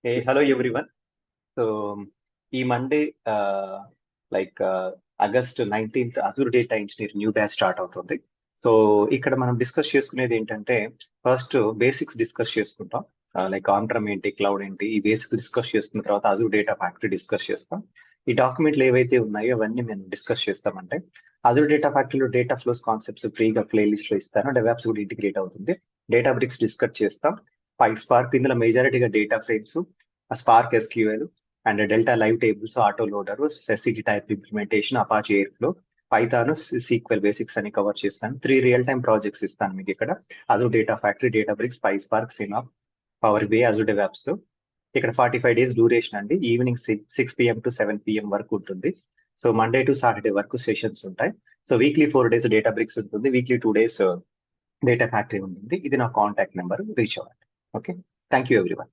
Hello everyone. So ఈ Monday like August 19th Azure data engineer new batch start అవుతుంది. So ఇక్కడ మనం discuss చేసుకునేది ఏంటంటే ఫస్ట్ బేసిక్స్ డిస్కస్ చేసుకుంటాం. లైక్ ఆన్-ప్రెమ్ ఏంటి, క్లౌడ్ ఏంటి, ఈ బేసిక్స్ డిస్కస్ చేసుకున్న తర్వాత అజూర్ డేటా ఫ్యాక్టరీ డిస్కస్ చేస్తాం. ఈ డాక్యుమెంట్లు ఏవైతే ఉన్నాయో అవన్నీ మేము డిస్కస్ చేస్తామంటే అజూర్ డేటా ఫ్యాక్టరీలో డేటా ఫ్లోస్ కాన్సెప్ట్స్ ఫ్రీగా ప్లేలిస్ట్ లో ఇస్తాను. డెవాప్స్ కూడా ఇంటిగ్రేట్ అవుతుంది. డేటా బ్రిక్స్ డిస్కస్ చేస్తాం. PySpark ఇందులో మెజారిటీగా data frames, spark SQL and delta live tables, auto loader, SCD type implementation, Apache Airflow, Python, SQL basics అని కవర్ చేస్తాను. 3 రియల్ టైమ్ ప్రాజెక్ట్స్ ఇస్తాను మీకు ఇక్కడ. Azure data factory, Databricks, PySpark, Synapse, power BI, Azure DevOps తో. ఇక్కడ 45 days duration అండి. Evening 6 PM to 7 PM వరకు ఉంటుంది. సో మండే టు సాటర్డే వరకు సెషన్స్ ఉంటాయి. So weekly 4 days Databricks ఉంటుంది. వీక్లీ 2 days డేటా ఫ్యాక్టరీ ఉంటుంది. ఇది నా కాంటాక్ట్ నెంబర్, రీచ్ అవ్వండి. Okay, thank you everyone.